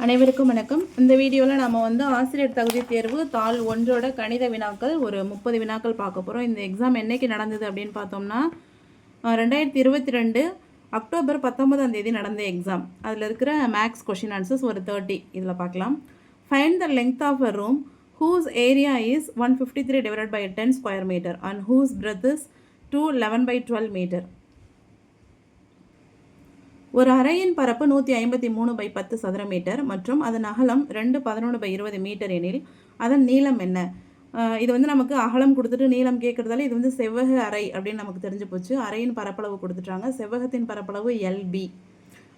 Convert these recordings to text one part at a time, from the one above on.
அனைவருக்கும் வணக்கம். இந்த வீடியோவில் நம்ம ஆசிரியர் தகுதி தேர்வு தாள் 1ஓட கணித வினாக்கள் ஒரு 30 வினாக்கள் பார்க்க போகிறோம். இந்த எக்ஸாம் என்னைக்கு நடந்தது அப்படின்னு பார்த்தோம்னா 2022 அக்டோபர் 19ஆம் தேதி நடந்த எக்ஸாம். அதில் இருக்கிற மேக்ஸ் கொஷின் ஆன்சர்ஸ் ஒரு 30 இதில் பார்க்கலாம். Find the length of a room whose area is 153 divided by 10 square meter and whose breadth is 211 by 12 meter. ஒரு அறையின் பரப்பு 153 by 10 சதுர மீட்டர் மற்றும் அதன் அகலம் 211 by 20 மீட்டர் எனில் அதன் நீளம் என்ன? இது நமக்கு அகலம் கொடுத்துட்டு நீளம் கேட்குறதால இது செவ்வக அறை அப்படின்னு நமக்கு தெரிஞ்சு போச்சு. அறையின் பரப்பளவு கொடுத்துட்டாங்க. செவ்வகத்தின் பரப்பளவு எல்பி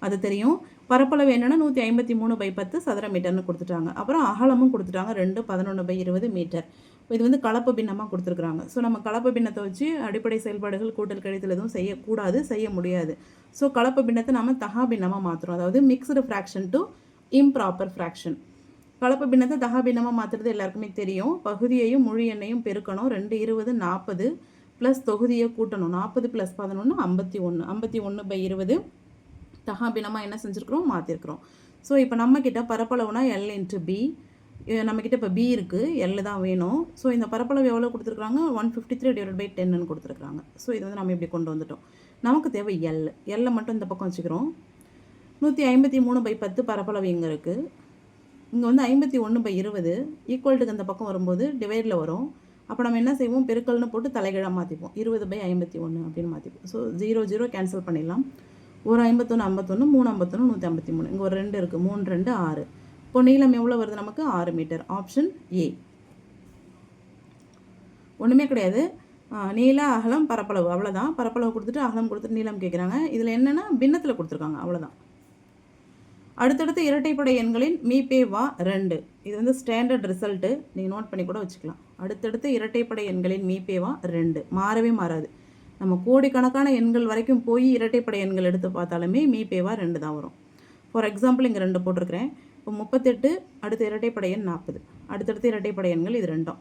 அது தெரியும். பரப்பளவு என்னென்னா 153 by 10 சதுர மீட்டர்னு கொடுத்துட்டாங்க. அப்புறம் அகலமும் கொடுத்துட்டாங்க 211 by 20 மீட்டர். இது கலப்பு பின்னமாக கொடுத்துருக்குறாங்க. ஸோ நம்ம கலப்பு பின்னத்தை வச்சு அடிப்படை செயல்பாடுகள் கூட்டல் கழித்தல் எதுவும் செய்யக்கூடாது, செய்ய முடியாது. ஸோ கலப்பு பின்னத்தை நம்ம தகா பின்னமாக மாற்றுறோம். அதாவது mixed fraction to improper fraction. கலப்பு பின்னத்தை தகா பின்னமாக மாற்றுறது எல்லாருக்குமே தெரியும். பகுதியையும் முழு எண்ணையும் பெருக்கணும். 2 20 40 ப்ளஸ் தொகுதியை கூட்டணும். 40 + 11 51. 51 by 20 தகா பின்னமாக என்ன செஞ்சுருக்கிறோம், மாற்றிருக்கிறோம். ஸோ இப்போ நம்மக்கிட்ட பரப்பளவுனா L × B. நம்மக்கிட்ட இப்போ B இருக்குது, L தான் வேணும். ஸோ இந்த பரப்பளவு எவ்வளோ கொடுத்துருக்குறாங்க, 153 divided by 10ன்னு கொடுத்துருக்குறாங்க. ஸோ இது நம்ம இப்படி கொண்டு வந்துட்டோம். நமக்கு தேவை L மட்டும் இந்த பக்கம் வச்சுக்கிறோம். 153 by 10 பரப்பளவு இங்கே இருக்குது. இங்கே 51 by 20 ஈக்குவல்ட்டுக்கு இந்த பக்கம் வரும்போது டிவைடில் வரும். அப்போ நம்ம என்ன செய்வோம், பெருக்கல்னு போட்டு தலைகீழாக மாற்றிப்போம். 20 by 51 அப்படின்னு மாற்றிப்போம். ஸோ 0 0 கேன்சல் பண்ணிடலாம். ஒரு 51 51 3 51 153. இங்கே ஒரு 2 இருக்குது. 3 2 6. இப்போ நீளம் எவ்வளோ வருது நமக்கு, 6 மீட்டர். Option A. ஒன்றுமே கிடையாது. நீள அகலம் பரப்பளவு அவ்வளோதான். பரப்பளவு கொடுத்துட்டு அகலம் கொடுத்துட்டு நீளம் கேட்குறாங்க. இதில் என்னென்னா பின்னத்தில் கொடுத்துருக்காங்க, அவ்வளோதான். அடுத்தடுத்த இரட்டைப்படை எண்களின் மீபேவா 2. இது ஸ்டாண்டர்ட் ரிசல்ட்டு, நீங்கள் நோட் பண்ணி கூட வச்சுக்கலாம். அடுத்தடுத்த இரட்டைப்படை எண்களின் மீபேவா 2 மாறவே மாறாது. நம்ம கோடிக்கணக்கான எண்கள் வரைக்கும் போய் இரட்டைப்படை எண்கள் எடுத்து பார்த்தாலுமே மீபேவா 2 தான் வரும். ஃபார் எக்ஸாம்பிள் இங்கே 2 போட்டிருக்கிறேன். இப்போ 38 அடுத்த இரட்டைப்படை எண் 40. அடுத்தடுத்த இரட்டைப்படை எண்கள் இது 2.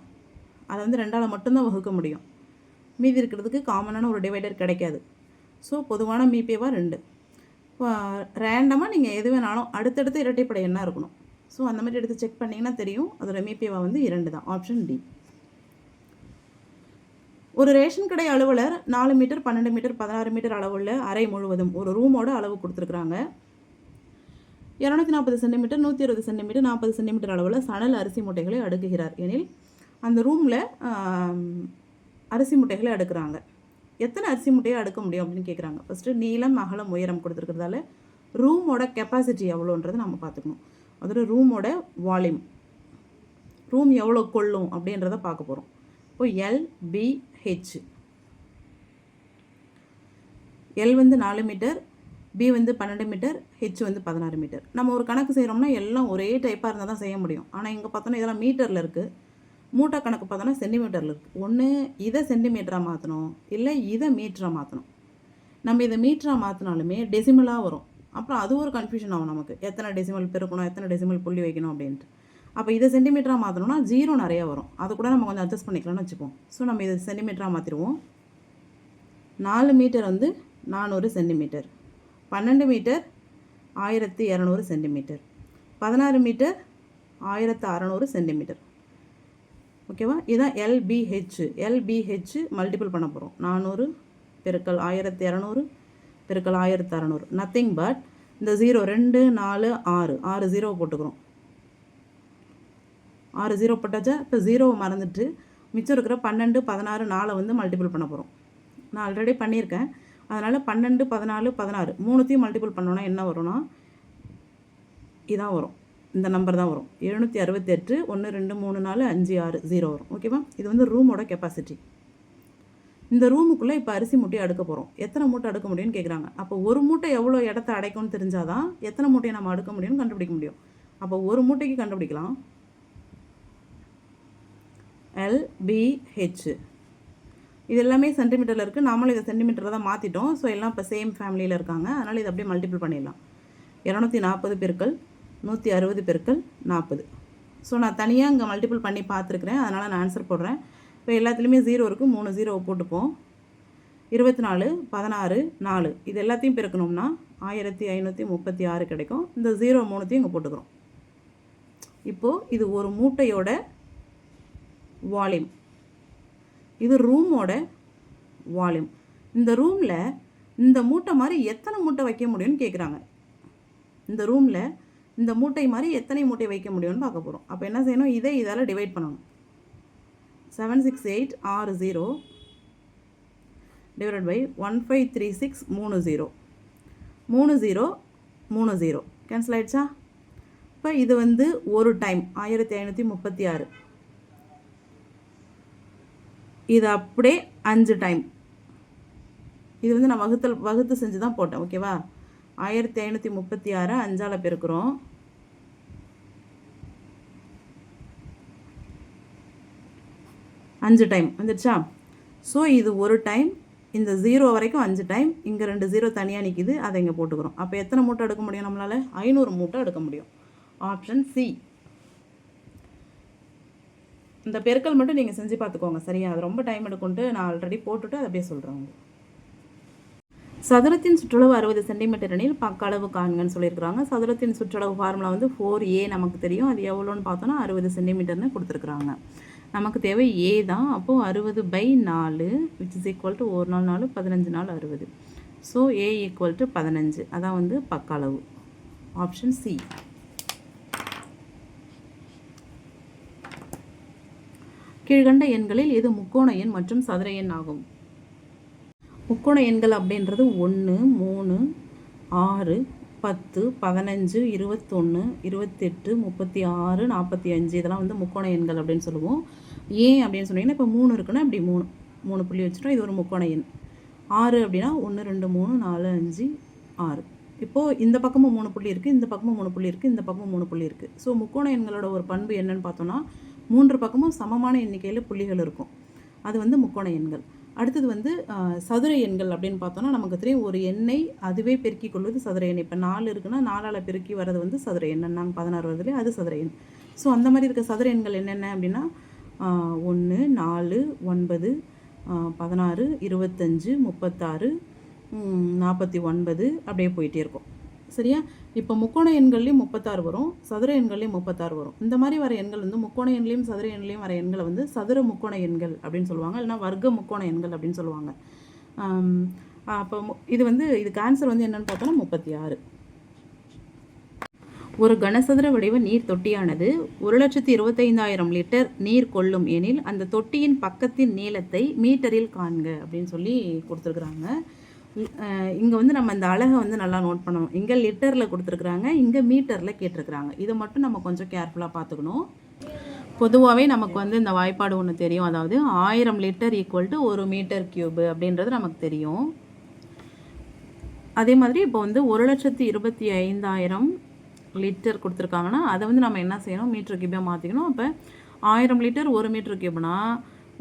அதை 2ஆல் மட்டும்தான் வகுக்க முடியும். மீதி இருக்கிறதுக்கு காமனான ஒரு டிவைடர் கிடைக்காது. ஸோ பொதுவான மீபேவா 2. ரேண்டமாக நீங்கள் எது வேணாலும் அடுத்தடுத்த இரட்டைப்படை எண்ணாக இருக்கணும். ஸோ அந்த மாதிரி எடுத்து செக் பண்ணிங்கன்னா தெரியும். அதோட மீபேவா 2 தான். Option D. ஒரு ரேஷன் கடை அலுவலர் 4 மீட்டர் 12 மீட்டர் 16 மீட்டர் அளவுள்ள அறை முழுவதும் ஒரு ரூமோட அளவு கொடுத்துருக்குறாங்க. 240 சென்டிமீட்டர் 120 சென்டிமீட்டர் 40 சென்டிமீட்டர் அளவில் சணல் அரிசி மூட்டைகளை அடுக்குகிறார் எனில் அந்த ரூமில் அரிசி மூட்டைகளை அடுக்குறாங்க. எத்தனை அரிசி மூட்டையை அடுக்க முடியும் அப்படின்னு கேட்குறாங்க. ஃபஸ்ட்டு நீளம் அகலம் உயரம் கொடுத்துருக்கிறதால ரூமோட கெப்பாசிட்டி எவ்வளோன்றதை நம்ம பார்த்துக்கணும். அதோட ரூமோட வால்யூம், ரூம் எவ்வளோ கொள்ளும் அப்படின்றத பார்க்க போகிறோம். இப்போ LBH. L 4 metre, B 12 metre, H 16 metre. நம்ம ஒரு கணக்கு செய்கிறோம்னா எல்லாம் ஒரே டைப்பாக இருந்தால் தான் செய்ய முடியும். ஆனால் இங்கே பார்த்தோன்னா இதெல்லாம் மீட்டரில் இருக்குது. மூட்டை கணக்கு பார்த்தோன்னா சென்டிமீட்டரில் இருக்குது. ஒன்று இதை சென்டிமீட்டராக மாற்றணும், இல்லை இதை மீட்டராக மாற்றணும். நம்ம இதை மீட்டராக மாற்றினாலுமே டெசிமலாக வரும். அப்புறம் அது ஒரு கன்ஃபியூஷன் ஆகும் நமக்கு, எத்தனை டெசிமல் பெருக்கணும், எத்தனை டெசிமல் புள்ளி வைக்கணும் அப்படின்ட்டு. அப்போ இதை சென்டிமீட்டராக மாற்றணும்னா 0 நிறையா வரும். அதை கூட நம்ம கொஞ்சம் அட்ஜஸ்ட் பண்ணிக்கலாம்னு வச்சுப்போம். ஸோ நம்ம இதை சென்டிமீட்டராக மாற்றிடுவோம். 4 metre 400 centimetre, 12 metre 1200 centimetre, 16 metre 1600 centimetre. ஓகேவா? இதுதான் LBH மல்டிபிள் பண்ண போகிறோம். 400 பெருக்கல் 1200 பெருக்கல் 1600. நத்திங் பட் இந்த 0 2 4 6 6 0 போட்டுக்கிறோம். 6 0 போட்டாச்சா? இப்போ 0 மறந்துட்டு மிச்சம் இருக்கிற 12 16 4 மல்டிபிள் பண்ண போகிறோம். நான் ஆல்ரெடி பண்ணியிருக்கேன். அதனால் 12 14 16 மூணுத்தையும் மல்டிபிள் பண்ணோன்னா என்ன வரும்னா இதான் வரும். இந்த நம்பர் தான் வரும். 768 1 2 3 4 5 6 0 வரும். ஓகேவா? இது ரூமோட கெப்பாசிட்டி. இந்த ரூமுக்குள்ளே இப்போ அரிசி மூட்டையை அடுக்க போகிறோம். எத்தனை மூட்டை அடுக்க முடியும்னு கேட்குறாங்க. அப்போ ஒரு மூட்டை எவ்வளோ இடத்த அடைக்கும்னு தெரிஞ்சாதான் எத்தனை மூட்டையை நம்ம அடுக்க முடியும்னு கண்டுபிடிக்க முடியும். அப்போ ஒரு மூட்டைக்கு கண்டுபிடிக்கலாம் LBH. இது எல்லாமே சென்டிமீட்டரில் இருக்குது. நாமளும் இதை சென்டிமீட்டரில் தான் மாற்றிட்டோம். ஸோ எல்லாம் இப்போ சேம் ஃபேமிலியில் இருக்காங்க. அதனால் இதை அப்படியே மல்டிபிள் பண்ணிடலாம். 240 பெருக்கல் 160 பெருக்கல் 40. ஸோ நான் தனியாக இங்கே மல்டிபிள் பண்ணி பார்த்துருக்குறேன். அதனால் நான் ஆன்சர் போடுறேன். இப்போ எல்லாத்துலேயுமே 0 இருக்குது. 3 0 போட்டுப்போம். 24 16 4 இது எல்லாத்தையும் பெருக்கணும்னா 1536 கிடைக்கும். இந்த 0 3த்தையும் இங்கே போட்டுக்கிறோம். இப்போது இது ஒரு மூட்டையோட வால்யூம், இது ரூமோட வால்யூம். இந்த ரூமில் இந்த மூட்டை மாதிரி எத்தனை மூட்டை வைக்க முடியும்னு கேட்குறாங்க. இந்த ரூமில் இந்த மூட்டை மாதிரி எத்தனை மூட்டை வைக்க முடியும்னு பார்க்க போகிறோம். அப்போ என்ன செய்யணும், இதை இதால் டிவைட் பண்ணணும். 76860 டிவைட் பை 1536 30 கேன்சல் ஆகிடுச்சா? இப்போ இது வந்து ஒரு டைம் 1536. இது அப்படியே 5 டைம். இது வந்து நான் வகுத்து செஞ்சு தான் போட்டேன். ஓகேவா? 1536 5ஆல் பெருக்கிறோம். அஞ்சு டைம் வந்துடுச்சா? ஸோ இது ஒரு டைம், இந்த 0 வரைக்கும் 5 டைம், இங்கே 2 0 தனியாக நிற்கிது, அதை இங்கே போட்டுக்கிறோம். அப்போ எத்தனை மூட்டை எடுக்க முடியும் நம்மளால்? 500 மூட்டை எடுக்க முடியும். Option C. இந்த பெருக்கல் மட்டும் நீங்கள் செஞ்சு பார்த்துக்கோங்க. சரியா? அது ரொம்ப டைம் எடுக்கும்ட்டு நான் ஆல்ரெடி போட்டுட்டு அதை அப்படியே சொல்கிறேன். சதுரத்தின் சுற்றளவு 60 சென்டிமீட்டர் எனில் பக்களவு காண்கன்னு சொல்லியிருக்கிறாங்க. சதுரத்தின் சுற்றளவு ஃபார்முலா வந்து 4a நமக்கு தெரியும். அது எவ்வளோன்னு பார்த்தோன்னா 60 சென்டிமீட்டர்னு கொடுத்துருக்குறாங்க. நமக்கு தேவை a தான். அப்போது 60/4 which is equal to 1 நாள் 4 15 நாள் 60. So a equal to 15. அதான் வந்து பக்களவு. Option C. கீழ்கண்ட எண்களில் எது முக்கோண எண் மற்றும் சதுர எண் ஆகும்? முக்கோண எண்கள் அப்படின்றது 1 3 6 10 15 21 28 36 45 இதெல்லாம் வந்து முக்கோண எண்கள் அப்படின்னு சொல்லுவோம். ஏன் அப்படின்னு சொன்னீங்கன்னா, இப்போ 3 இருக்குன்னா இப்படி 3 புள்ளி வச்சுட்டோம். இது ஒரு முக்கோண எண். 6 அப்படின்னா 1 2 3 4 5 6. இப்போது இந்த பக்கமும் 3 புள்ளி இருக்குது, இந்த பக்கமும் 3 புள்ளி இருக்குது, இந்த பக்கமும் 3 புள்ளி இருக்குது. ஸோ முக்கோண எண்களோட ஒரு பண்பு என்னன்னு பார்த்தோன்னா, 3 பக்கமும் சமமான எண்ணிக்கையில் புள்ளிகள் இருக்கும். அது வந்து முக்கோண எண்கள். அடுத்தது வந்து சதுர எண்கள் அப்படின்னு பார்த்தோன்னா, நமக்கு தெரியும் ஒரு எண்ணை அதுவே பெருக்கிக் கொள்வது சதுர எண். இப்போ 4 இருக்குன்னா 4ஆல் பெருக்கி வர்றது வந்து சதுர எண். நாங்கள் 16 வருதுலேயே அது சதுர எண். ஸோ அந்த மாதிரி இருக்க சதுர எண்கள் என்னென்ன அப்படின்னா 1 4 9 16 25 36 49 அப்படியே போயிட்டே இருக்கும். சரியா? இப்போ முக்கோண எண்கள்லேயும் 36 வரும், சதுர எண்கள்லேயும் 36 வரும். இந்த மாதிரி வர எண்கள் வந்து முக்கோண எண்லையும் சதுர எண்லையும் வர எண்களை வந்து சதுர முக்கோண எண்கள் அப்படின்னு சொல்லுவாங்க, இல்லைனா வர்க்க முக்கோண எண்கள் அப்படின்னு சொல்லுவாங்க. அப்போ இது வந்து இதுக்கு ஆன்சர் வந்து என்னென்னு பார்த்தோன்னா 36. ஒரு கனசதுர வடிவ நீர் தொட்டியானது 1,25,000 லிட்டர் நீர் கொள்ளும் எனில் அந்த தொட்டியின் பக்கத்தின் நீளத்தை மீட்டரில் காண்க அப்படின்னு சொல்லி கொடுத்துருக்குறாங்க. இங்கே வந்து நம்ம இந்த அழகை வந்து நல்லா நோட் பண்ணணும். இங்கே லிட்டரில் கொடுத்துருக்குறாங்க, இங்கே மீட்டரில் கேட்டிருக்கிறாங்க. இதை மட்டும் நம்ம கொஞ்சம் கேர்ஃபுல்லாக பார்த்துக்கணும். பொதுவாகவே நமக்கு வந்து இந்த வாய்ப்பாடு ஒன்று தெரியும். அதாவது 1000 litre equal to 1 metre cube அப்படின்றது நமக்கு தெரியும். அதே மாதிரி இப்போ வந்து 1,25,000 லிட்டர் கொடுத்துருக்காங்கன்னா அதை வந்து நம்ம என்ன செய்யணும், மீட்டர் கியூபாக மாற்றிக்கணும். அப்போ 1000 லிட்டர் 1 மீட்டர் கியூப்னா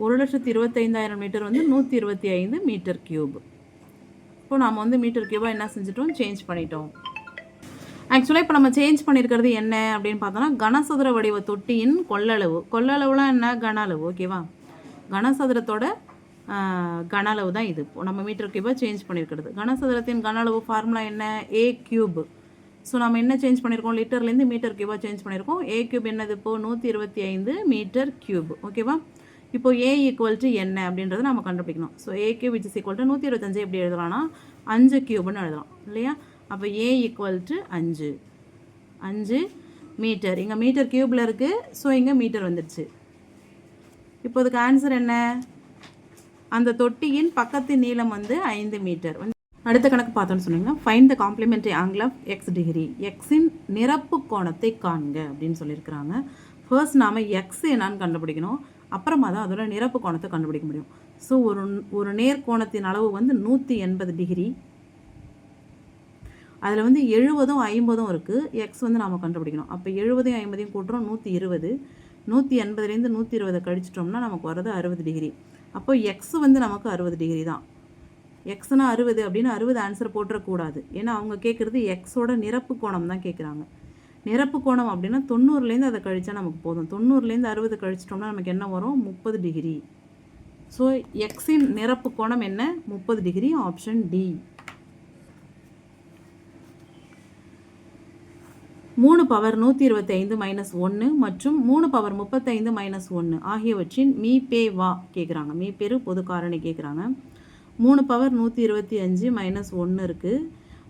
1,25,000 லிட்டர் வந்து 125 மீட்டர் கியூப். இப்போ நம்ம வந்து மீட்டர் கியூபாக என்ன செஞ்சிட்டோம், சேஞ்ச் பண்ணிட்டோம். ஆக்சுவலாக இப்போ நம்ம சேஞ்ச் பண்ணியிருக்கிறது என்ன அப்படின்னு பார்த்தோன்னா, கனசதுர வடிவ தொட்டியின் கொள்ளளவு. கொள்ளளவுலாம் என்ன, கன அளவு. ஓகேவா? கனசதுரத்தோட கன அளவு தான் இது. இப்போ நம்ம மீட்டர் கியூபாக சேஞ்ச் பண்ணியிருக்கிறது. கனசதுரத்தின் கன அளவு ஃபார்முலா என்ன, ஏ கியூப். ஸோ நம்ம என்ன சேஞ்ச் பண்ணியிருக்கோம், லிட்டர்லேருந்து மீட்டர் கியூபாக சேஞ்ச் பண்ணியிருக்கோம். ஏ கியூப் என்னது, இப்போது 125 மீட்டர் கியூப். ஓகேவா? இப்போ ஏ ஈக்குவல் டு என்ன அப்படின்றத நம்ம கண்டுபிடிக்கணும். So a cube which is equal to 125 எப்படி எழுதலாம்னா 5 கியூப்னு எழுதலாம் இல்லையா? அப்போ ஏ ஈக்குவல் டு 5 மீட்டர். இங்கே மீட்டர் கியூபில் இருக்குது, ஸோ இங்கே மீட்டர் வந்துடுச்சு. இப்போ அதுக்கு ஆன்சர் என்ன, அந்த தொட்டியின் பக்கத்தின் நீளம் வந்து 5 மீட்டர். அடுத்த கணக்கு பார்த்தோன்னு சொன்னீங்கன்னா, find the complementary angle of x degree. எக்ஸின் நிரப்பு கோணத்தை காண்க அப்படின்னு சொல்லியிருக்கிறாங்க. ஃபர்ஸ்ட் நாம் எக்ஸ் என்னான்னு கண்டுபிடிக்கணும், அப்புறமா தான் அதோட நிரப்பு கோணத்தை கண்டுபிடிக்க முடியும். ஸோ ஒரு நேர்கோணத்தின் அளவு வந்து 180 டிகிரி. அதில் வந்து 70ம் 50ம் இருக்குது. எக்ஸ் வந்து நாம் கண்டுபிடிக்கணும். அப்போ 70யும் 50யும் கூட்டுறோம் 120. 180லேருந்து 120 கழிச்சிட்டோம்னா நமக்கு வர்றது 60 டிகிரி. அப்போ எக்ஸ் வந்து நமக்கு 60 டிகிரி தான். எக்ஸ்னா 60 அப்படின்னு 60 ஆன்சர் போட்டுறக்கூடாது. ஏன்னா அவங்க கேட்குறது எக்ஸோட நிரப்பு கோணம் தான் கேட்குறாங்க. நிரப்பு கோணம் அப்படின்னா 90லேருந்து அதை கழிச்சா நமக்கு போதும். 90லேருந்து 60 கழிச்சிட்டோம்னா நமக்கு என்ன வரும், 30 டிகிரி. ஸோ எக்ஸின் நிரப்பு கோணம் என்ன, 30 degree. Option D. 3 power 125 minus 1 மற்றும் 3 பவர் 35 மைனஸ் 1 ஆகியவற்றின் மீபே வா கேட்குறாங்க. மீப்பெரு பொது காரணி கேட்குறாங்க. 3 பவர் 125 மைனஸ் 1 இருக்குது.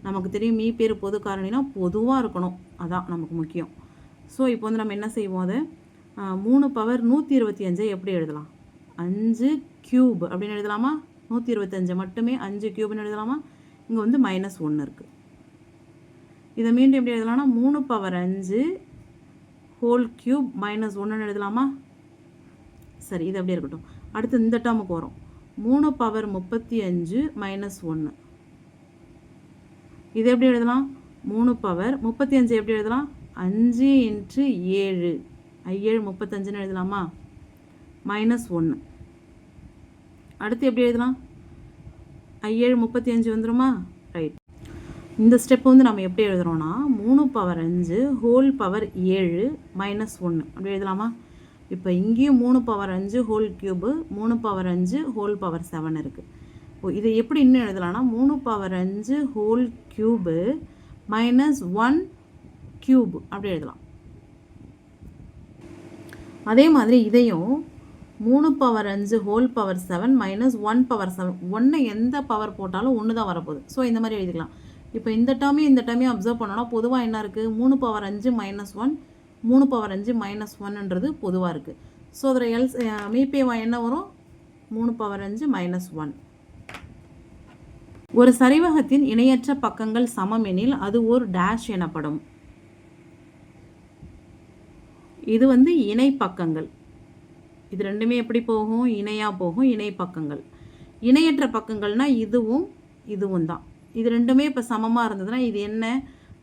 நமக்கு தெரியும் மீப்பேரு பொது காரணினா பொதுவாக இருக்கணும், அதான் நமக்கு முக்கியம். ஸோ இப்போ வந்து நம்ம என்ன செய்வோம், அதை 3 பவர் 125 எப்படி எழுதலாம், 5 கியூப் அப்படின்னு எழுதலாமா? 125 மட்டுமே 5 கியூப்னு எழுதலாமா? இங்கே வந்து மைனஸ் 1 இருக்குது. இதை மீண்டும் எப்படி எழுதலாம்னா 3 பவர் 5 ஹோல் கியூப் மைனஸ் 1 எழுதலாமா? சரி, இது அப்படியே இருக்கட்டும். அடுத்து இந்த டேர்முக்கு வரும். 3 பவர் 35 மைனஸ் 1. இது எப்படி எழுதலாம்? 3 பவர் 35 எப்படி எழுதலாம்? 5 இன்ட்டு 7, 7 35ன்னு எழுதலாமா? மைனஸ் 1. அடுத்து எப்படி எழுதலாம்? 7 35 வந்துருமா? ரைட். இந்த ஸ்டெப் வந்து நம்ம எப்படி எழுதுகிறோன்னா 3 பவர் 5 ஹோல் பவர் 7 மைனஸ் 1 அப்படி எழுதலாமா? இப்போ இங்கேயும் 3 power 5 whole cube 3 power 5 whole power 7 இருக்குது. இப்போ இதை எப்படி இன்னும் எழுதலாம்னா 3 power 5 whole cube minus 1 cube அப்படி எழுதலாம். அதே மாதிரி இதையும் 3 power 5 whole power 7 minus 1 power 7, 1 எந்த பவர் போட்டாலும் 1 தான் வரப்போகுது. ஸோ இந்த மாதிரி எழுதிக்கலாம். இப்போ இந்த டேர்மையும் அப்சர்வ் பண்ணோன்னா பொதுவாக என்ன இருக்குது, 3 பவர் 5 மைனஸ் 1, 3 பவர் 5 மைனஸ் 1ன்றது பொதுவாக இருக்குது. ஸோ அதில் மீபேவா என்ன வரும்? 3 பவர் 5 மைனஸ் 1. ஒரு சரிவகத்தின் இணையற்ற பக்கங்கள் சமம் எனில் அது ஒரு டேஷ் எனப்படும். இது வந்து இணை பக்கங்கள். இது ரெண்டுமே எப்படி போகும்? இணையாக போகும். இணை பக்கங்கள். இணையற்ற பக்கங்கள்னால் இதுவும் தான். இது ரெண்டுமே இப்போ சமமாக இருந்ததுன்னா இது என்ன?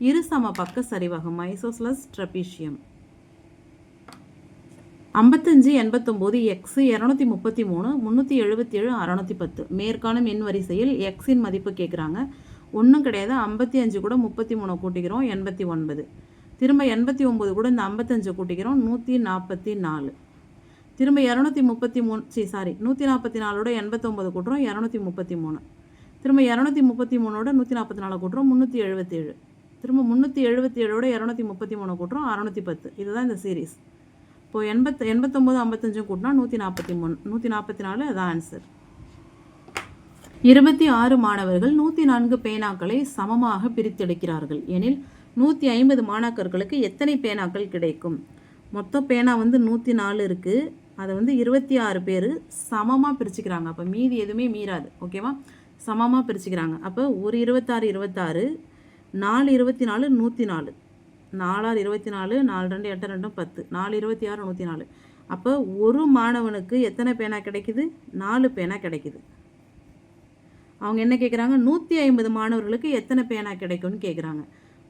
இரு சம பக்க சரிவகம், ஐசோஸ்லஸ் ட்ரெபீஷியம். 55 89 எக்ஸ் 233 377 610 மேற்காணும் எண் வரிசையில் எக்ஸின் மதிப்பு கேட்குறாங்க. ஒன்றும் கிடையாது. 55 கூட 33 கூட்டிக்கிறோம் 89. திரும்ப 89 கூட இந்த 55 கூட்டிக்கிறோம் 144. திரும்ப 144ஓட 89 கூட்டுறோம் 233. திரும்ப 233ஓட 144 கூட்டுறோம் 377. திரும்ப 377ஓட 233 கூட்டுறோம் 610. இதுதான் இந்த சீரீஸ். இப்போது 89 55 கூட்டினா 143, 144 அதான் ஆன்சர். 26 மாணவர்கள் 104 பேனாக்களை சமமாக பிரித்தெடுக்கிறார்கள் எனில் 150 மாணாக்கர்களுக்கு எத்தனை பேனாக்கள் கிடைக்கும்? மொத்தம் பேனா வந்து 104 இருக்குது. அதை வந்து 26 பேர் சமமாக பிரிச்சுக்கிறாங்க. அப்போ மீதி எதுவுமே மீறாது. ஓகேவா? சமமாக பிரிச்சுக்கிறாங்க. அப்போ ஒரு 26 26, 4 24 104, 4 24, 4 2 8 2 10, 4 26 104. அப்போ ஒரு மாணவனுக்கு எத்தனை பேனா கிடைக்குது? 4 பேனா கிடைக்குது. அவங்க என்ன கேட்குறாங்க? 150 மாணவர்களுக்கு எத்தனை பேனா கிடைக்கும்னு கேட்குறாங்க.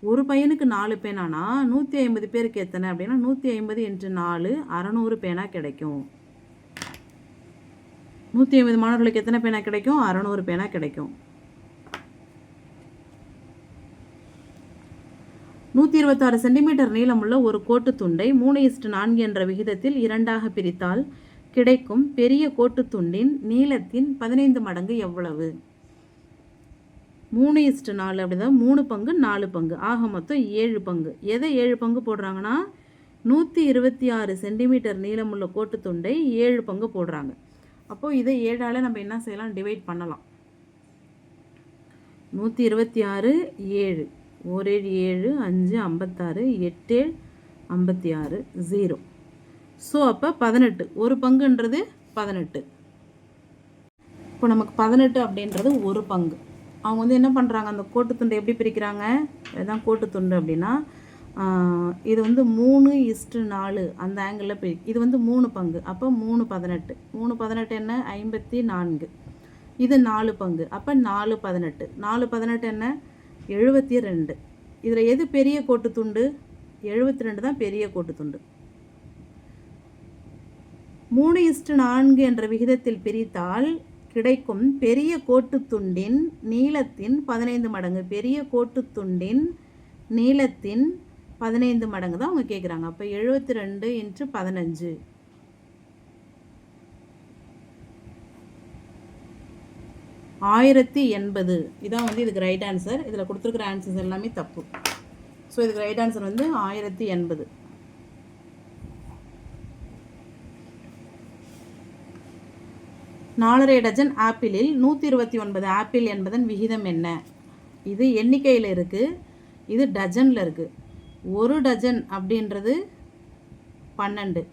ஒரு பையனுக்கு 4 பேனானா 150 பேருக்கு எத்தனை அப்படின்னா 150 × 4 600 பேனா கிடைக்கும். 150 மாணவர்களுக்கு எத்தனை பேனா கிடைக்கும்? 600 பேனா கிடைக்கும். 126 சென்டிமீட்டர் நீளமுள்ள ஒரு கோட்டு துண்டை 3:4 என்ற விகிதத்தில் 2ஆக பிரித்தால் கிடைக்கும் பெரிய கோட்டு துண்டின் நீளத்தின் 15 மடங்கு எவ்வளவு? 3:4 அப்படிதான் 3 பங்கு 4 பங்கு ஆக மொத்தம் 7 பங்கு. எதை 7 பங்கு போடுறாங்கன்னா 126 சென்டிமீட்டர் நீளமுள்ள கோட்டு துண்டை 7 பங்கு போடுறாங்க. அப்போது இதை 7ஆல் நம்ம என்ன செய்யலாம்? டிவைட் பண்ணலாம். 126 7, 1 7 5 56, 8 56 0. ஸோ அப்போ 18. ஒரு பங்குன்றது 18. இப்போ நமக்கு 18 அப்படின்றது ஒரு பங்கு. அவங்க வந்து என்ன பண்ணுறாங்க? அந்த கோட்டுத்துண்டை எப்படி பிரிக்கிறாங்க? இதுதான் கோட்டுத்துண்டு அப்படின்னா இது வந்து 3:4 அந்த ஆங்கிளில் இது வந்து 3 பங்கு. அப்போ 3 18. 3 18 என்ன? 54. இது 4 பங்கு. அப்போ 4 18. 4 18 என்ன? 72. இதில் எது பெரிய கோட்டுத்துண்டு? 72 தான் பெரிய கோட்டுத்துண்டு. 3:4 என்ற விகிதத்தில் பிரித்தால் கிடைக்கும் பெரிய கோட்டுத்துண்டின் நீளத்தின் 15 மடங்கு. பெரிய கோட்டுத்துண்டின் நீளத்தின் 15 மடங்கு தான் அவங்க கேட்குறாங்க. அப்போ 72 × 15. 1080. இதான் வந்து இதுக்கு ரைட் ஆன்சர். இதில் கொடுத்துருக்குற ஆன்சர்ஸ் எல்லாமே தப்பு. ஸோ இதுக்கு ரைட் ஆன்சர் வந்து 1080. நாலரை டஜன் ஆப்பிளில் 129 ஆப்பிள் என்பதன் விகிதம் என்ன? இது எண்ணிக்கையில் இருக்குது, இது டஜனில் இருக்குது. ஒரு டஜன் அப்படின்றது 12,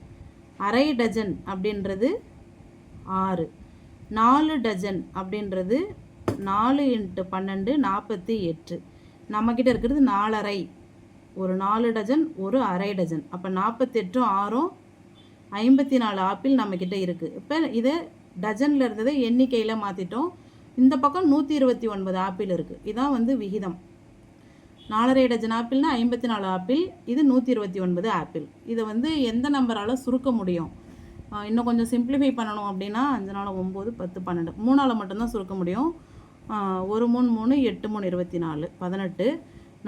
அரை டஜன் அப்படின்றது 6, 4 டஜன் அப்படின்றது 4 × 12 48. நம்மக்கிட்ட இருக்கிறது 4 ஒரு 4 டஜன் ஒரு அரை டஜன். அப்போ 48 6 54 ஆப்பிள் நம்மக்கிட்ட இருக்குது. இப்போ இதை டஜனில் இருந்ததை எண்ணிக்கையில் மாற்றிட்டோம். இந்த பக்கம் 129 ஆப்பிள் இருக்குது. இதான் வந்து விகிதம். 4 டஜன் ஆப்பிள்னா 54 ஆப்பிள், இது 129 ஆப்பிள். இதை வந்து எந்த நம்பரால் சுருக்க முடியும்? இன்னும் கொஞ்சம் சிம்பிளிஃபை பண்ணணும் அப்படின்னா 5 4 9 10 12 3ஆல் மட்டும்தான் சுருக்க முடியும். 1 3 3 8 3 24 18,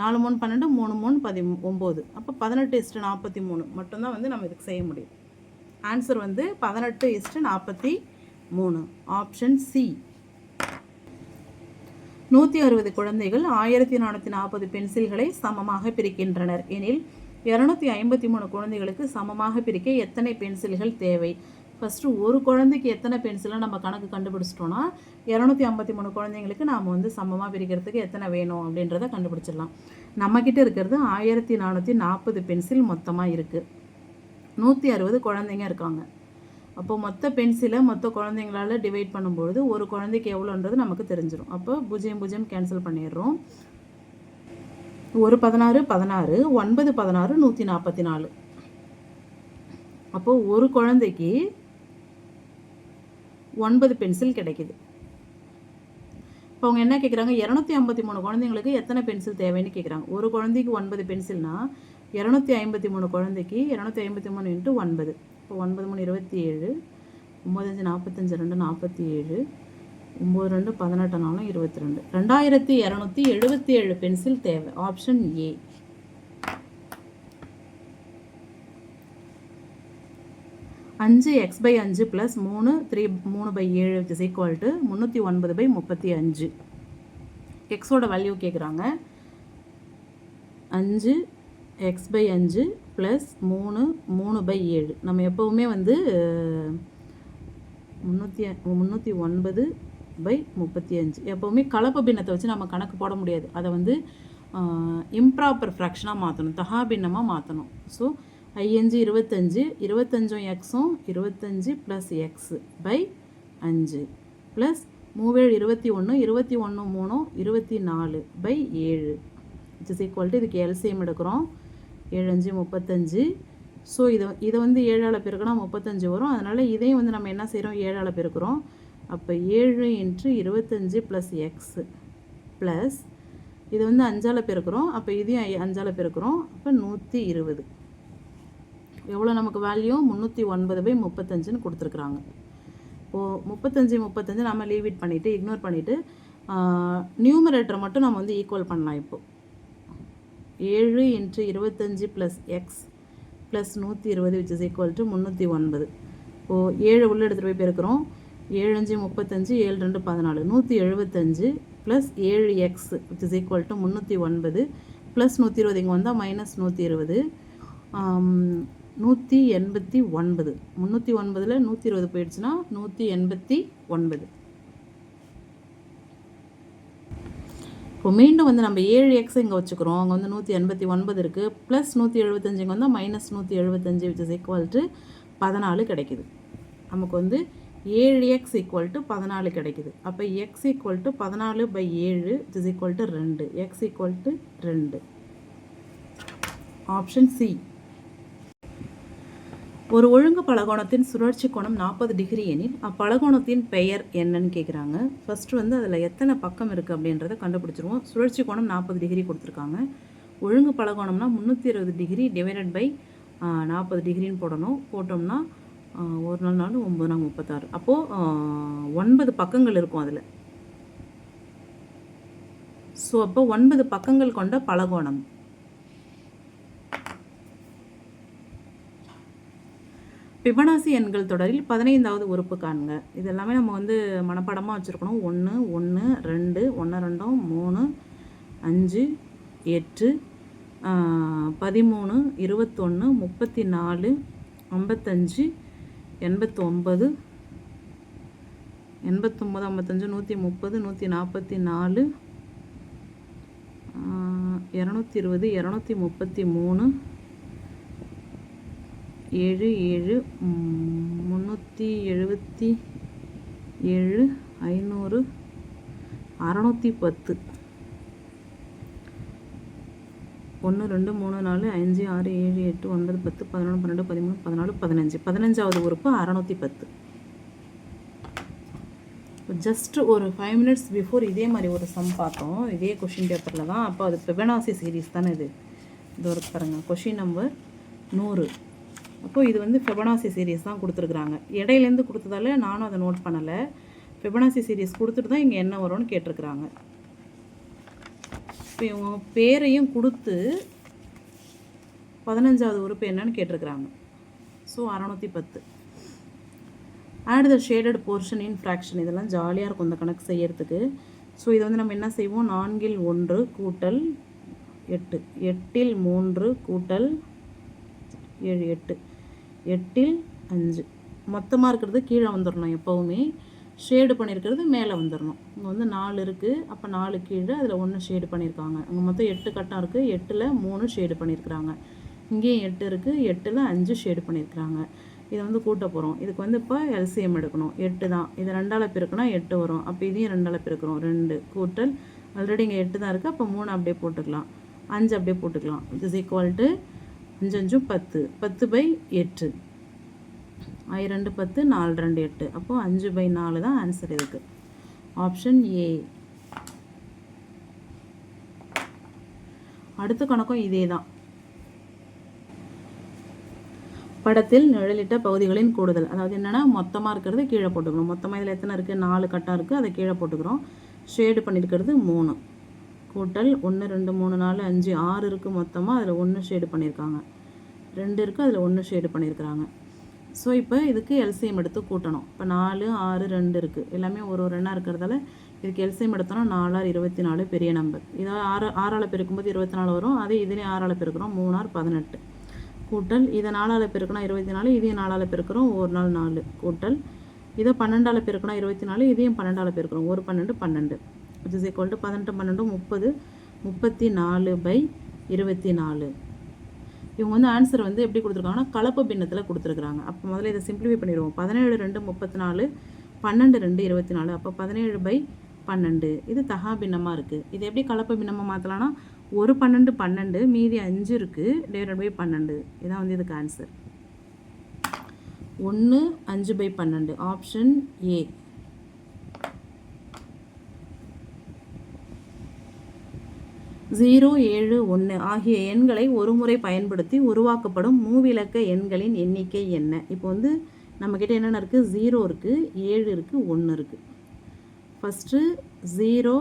4 3 12 3 3 19. அப்போ 18:43 மட்டும்தான் வந்து நம்ம இதுக்கு செய்ய முடியும். ஆன்சர் வந்து 18:43, ஆப்ஷன் சி. 160 குழந்தைகள் 1440 பென்சில்களை சமமாக பிரிக்கின்றனர் எனில் 253 குழந்தைகளுக்கு சமமாக பிரிக்க எத்தனை பென்சில்கள் தேவை? ஃபஸ்ட்டு ஒரு குழந்தைக்கு எத்தனை பென்சிலை நம்ம கணக்கு கண்டுபிடிச்சிட்டோன்னா 253 குழந்தைங்களுக்கு நாம் வந்து சமமாக பிரிக்கிறதுக்கு எத்தனை வேணும் அப்படின்றத கண்டுபிடிச்சிடலாம். நம்மக்கிட்ட இருக்கிறது 1440 பென்சில் மொத்தமாக இருக்குது. 160 குழந்தைங்க இருக்காங்க. அப்போ மொத்த பென்சிலை மொத்த குழந்தைங்களால் டிவைட் பண்ணும்பொழுது ஒரு குழந்தைக்கு எவ்வளோன்றது நமக்கு தெரிஞ்சிடும். அப்போ 0 0 கேன்சல் பண்ணிடுறோம். 1 16 16, 9 16 144. அப்போது ஒரு குழந்தைக்கு 9 பென்சில் கிடைக்கிது. இப்போ அவங்க என்ன கேட்குறாங்க, 253 குழந்தைங்களுக்கு எத்தனை பென்சில் தேவைன்னு கேட்குறாங்க. ஒரு குழந்தைக்கு 9 பென்சில்னால் 253 குழந்தைக்கு 253 × 9. இப்போ 9 3 27, 9 5 45 2 47, 9 2 18 4 22. 2277 பென்சில் தேவை. Option A. அஞ்சு x/5 + 3 3/7 = 309/35. எக்ஸோட வேல்யூ கேட்குறாங்க. 5 x/5 + 3 3/7. நம்ம எப்போவுமே வந்து 309/35 எப்போவுமே கலப்பு பின்னத்தை வச்சு நம்ம கணக்கு போட முடியாது. அதை வந்து இம்ப்ராப்பர் ஃப்ராக்ஷனாக மாற்றணும், தகா பின்னமாக மாற்றணும். ஸோ 5 25, 25 எக்ஸும் 25 + x/5 + 3 21, 21 3 24/7 = இதுக்கு எல்சிஎம் எடுக்கிறோம். 7 5 35. ஸோ இதை வந்து 7ஆல் பெருக்கினா 35 வரும். அதனால் இதையும் வந்து நம்ம என்ன செய்கிறோம், 7ஆல் பெருக்கிறோம். அப்போ 7 × 25 + x ப்ளஸ் இதை வந்து 5ஆல் பெருக்கிறோம். அப்போ இதையும் 5ஆல் பெருக்கிறோம். அப்போ 120. எவ்வளோ நமக்கு வேல்யூ? 309/35 கொடுத்துருக்குறாங்க. இப்போது 35 35 நம்ம லீவ் இட் பண்ணிவிட்டு இக்னோர் பண்ணிவிட்டு நியூமரேட்டரை மட்டும் நம்ம வந்து ஈக்குவல் பண்ணலாம். இப்போது 7 × 25 + x + 120 = 309. இப்போது 7 உள்ள எடுத்துகிட்டு போய் பெருக்கிறோம். 7 5 35, 7 2 14, 175 + 7x = 309 + 120 இங்கே வந்தால் -120, 189. 309ல் 120 போயிடுச்சுன்னா 189. இப்போ மீண்டும் வந்து நம்ம 7x இங்கே வச்சுக்கிறோம். அங்கே வந்து 189 இருக்குது, ப்ளஸ் 175 இங்கே வந்தால் -175 = 14 கிடைக்குது. நமக்கு வந்து 7x = 14 கிடைக்குது. அப்போ x = 14/7 = 2. x = 2. Option C. ஒரு ஒழுங்கு பலகோணத்தின் சுழற்சி கோணம் 40 டிகிரி எனில் அப்பலகோணத்தின் பெயர் என்னன்னு கேட்குறாங்க. ஃபஸ்ட்டு வந்து அதில் எத்தனை பக்கம் இருக்குது அப்படின்றத கண்டுபிடிச்சிருவோம். சுழற்சி கோணம் 40 டிகிரி கொடுத்துருக்காங்க. ஒழுங்கு பலகோணம்னா 320 டிகிரி டிவைடட் பை 40 டிகிரின்னு போடணும். போட்டோம்னா 1 4 9 4 36. அப்போது 9 பக்கங்கள் இருக்கும் அதில். ஸோ அப்போ 9 பக்கங்கள் கொண்ட பலகோணம். ஃபிபனாசி எண்கள் தொடரில் 15வது உறுப்பு காண்க. இது எல்லாமே நம்ம வந்து மனப்பாடமாக வச்சுருக்கணும். 1 1 2 1 2 3 5 8 13, 21, 34, 55, 89, 55, 130, 144, 220, 233, 7, 7, 377, 500, 610, 1, 2, 3, 4, 5, 6, 7, 8, 9, 10, 11, 12, 13, 14, 15. 15வது உறுப்பு 610. ஜஸ்ட் ஒரு 5 மினிட்ஸ் பிஃபோர் இதே மாதிரி ஒரு சம் பார்த்தோம், இதே கொஷின் பேப்பரில் தான். அப்போ அது ஃபிபனாசி சீரீஸ் தானே இது ஒரு பாருங்கள், கொஷின் நம்பர் 100. அப்போது இது வந்து ஃபிபனாசி சீரீஸ் தான் கொடுத்துருக்குறாங்க. இடையிலேருந்து கொடுத்ததால நானும் அதை நோட் பண்ணலை. ஃபிபனாசி சீரீஸ் கொடுத்துட்டு தான் இங்கே என்ன வரும்னு கேட்டிருக்கிறாங்க. இப்போ இவங்க பேரையும் கொடுத்து 15வது உறுப்பு என்னன்னு கேட்டிருக்கிறாங்க. So 610. Add the shaded portion in fraction. இதெல்லாம் ஜாலியாக இருக்கும் இந்த கணக்கு செய்யறதுக்கு. ஸோ இதை வந்து நம்ம என்ன செய்வோம், 4 1 கூட்டல் 8, 8 3 கூட்டல் 7, 8, 8 5. மொத்தமாக இருக்கிறது கீழே வந்துடணும், எப்போவுமே ஷேடு பண்ணியிருக்கிறது மேலே வந்துடணும். இங்கே வந்து 4 இருக்குது, அப்போ 4 கீழே, அதில் 1 ஷேடு பண்ணியிருக்காங்க. அங்கே மொத்தம் 8 கட்டம் இருக்குது, 8ல் 3 ஷேடு பண்ணியிருக்கிறாங்க. இங்கேயும் 8 இருக்குது, 8ல் 5 ஷேடு பண்ணியிருக்கிறாங்க. இதை வந்து கூட்ட போகிறோம். இதுக்கு வந்து இப்போ எல்சிஎம் எடுக்கணும். 8 தான், இதை 2ஆல் பெருக்குனா 8 வரும். அப்போ இதையும் 2ஆல் பெருக்கிறோம், 2 கூட்டல், ஆல்ரெடி இங்கே 8 தான் இருக்குது, அப்போ 3 அப்படியே போட்டுக்கலாம், 5 அப்படியே போட்டுக்கலாம். It is equal to 5 5 10, 10/8, 2 10, 4 2 8. அப்போது 5/4 தான் ஆன்சர் இதுக்கு. Option A. அடுத்த கணக்கும் இதே தான். படத்தில் நிழலிட்ட பகுதிகளின் கூடுதல். அதாவது என்னென்னா, மொத்தமாக இருக்கிறது கீழே போட்டுக்கணும். மொத்தமாக இதில் எத்தனை இருக்குது, 4 கட்டம் இருக்குது, அதை கீழே போட்டுக்கிறோம். ஷேடு பண்ணியிருக்கிறது 3 கூட்டல் 1 2 3 4 5 6 இருக்குது மொத்தமாக, அதில் 1 ஷேடு பண்ணியிருக்காங்க. 2 இருக்குது, அதில் 1 ஷேடு பண்ணியிருக்கிறாங்க. ஸோ இப்போ இதுக்கு எல்சிஎம் எடுத்து கூட்டணும். இப்போ 4 6 2 இருக்குது, எல்லாமே ஒரு எண்ணாக இருக்கிறதால இதுக்கு எல்சிஎம் எடுத்தோன்னா 4 6 24 பெரிய நம்பர். இதை 6ஆல் பெருக்கும்போது 24 வரும். அதே இதுலேயும் 6ஆல் பெருக்கிறோம், 3 6 18 கூட்டல், இதை 4ஆல் பெருக்கினா 24, இதையும் 4ஆல் பெருக்கிறோம், 1 நாள் 4 கூட்டல், இதை 12ஆல் பெருக்கினா 24, இதையும் 12ஆல் பெருக்கிறோம், 1 12 12. It is equal to 18 12 30, 34/24. இவங்க வந்து ஆன்சர் வந்து எப்படி கொடுத்துருக்காங்கன்னா, கலப்பு பின்னத்தில் கொடுத்துருக்குறாங்க. அப்போ முதல்ல இதை சிம்பிளிஃபை பண்ணிடுவோம். 17 2 34, 12 2 24. அப்போ 17/12. இது தகா பின்னமாக இருக்குது. இது எப்படி கலப்பு பின்னமாக மாற்றலாம்னா, ஒரு 12 12, மீதி 5 இருக்குது, /12. இதான் வந்து இதுக்கு ஆன்சர். 1 5/12. Option A. 0 7 1 ஆகிய எண்களை ஒரு முறை பயன்படுத்தி உருவாக்கப்படும் மூவிலக்க எண்களின் எண்ணிக்கை என்ன? இப்போ வந்து நம்மக்கிட்ட என்னென்ன இருக்குது, 0 இருக்குது, 7 இருக்குது, 1 இருக்குது. ஃபஸ்ட்டு 0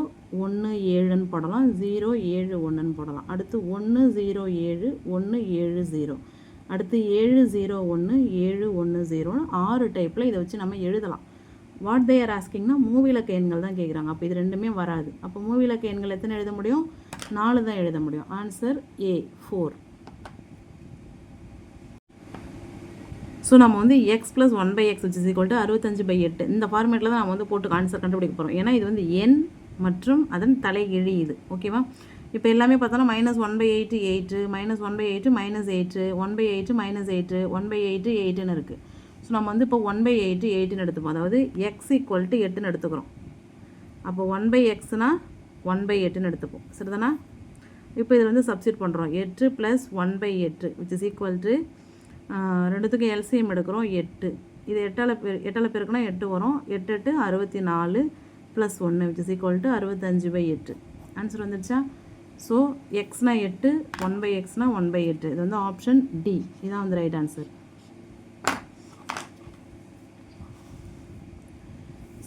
1 7ன்னு போடலாம், 0 7 1ன்னு போடலாம். அடுத்து 1 0 7 1 7 0. அடுத்து 7 0 1 7 1 0ன்னு 6 டைப்பில் இதை வச்சு நம்ம எழுதலாம். வாட் தே ஆர் ஆஸ்கிங்னா மூவிலக்க எண்கள் தான் கேட்குறாங்க. அப்போ இது ரெண்டுமே வராது. அப்போ மூவிலக்க எண்கள் எத்தனை எழுத முடியும், 4 தான் எழுத முடியும். Answer A 4. ஸோ நம்ம வந்து x + 1/x = 65/8 இந்த ஃபார்மேட்டில் தான் நம்ம வந்து போட்டு ஆன்சர் கண்டுபிடிக்க போகிறோம். ஏன்னா இது வந்து எண் மற்றும் அதன் தலைகீழி இது. ஓகேவா? இப்போ எல்லாமே பார்த்தோன்னா -1/8 8, -1/8 -8, 1/8 -8, 1/8 8ன்னு இருக்குது. ஸோ நம்ம வந்து இப்போ 1/8 8ன்னு எடுத்துப்போம். அதாவது x = 8ன்னு எடுத்துக்கிறோம். அப்போ 1/xனா 1/8ன்னு எடுத்துப்போம். சரிதானா? இப்போ இதில் வந்து சப்ஸ்டிட் பண்ணுறோம். 8 + 1/8 = ரெண்டுத்துக்கும் எல்சிஎம் எடுக்கிறோம் 8. இது 8ஆல் பெருக்குனா 8 வரும். 8 8 64 + 1 = 65/8. ஆன்சர் வந்துடுச்சா? ஸோ எக்ஸ்னா 8, 1/xனா 1/8. இது வந்து ஆப்ஷன் டி. இதான் வந்து ரைட் ஆன்சர்.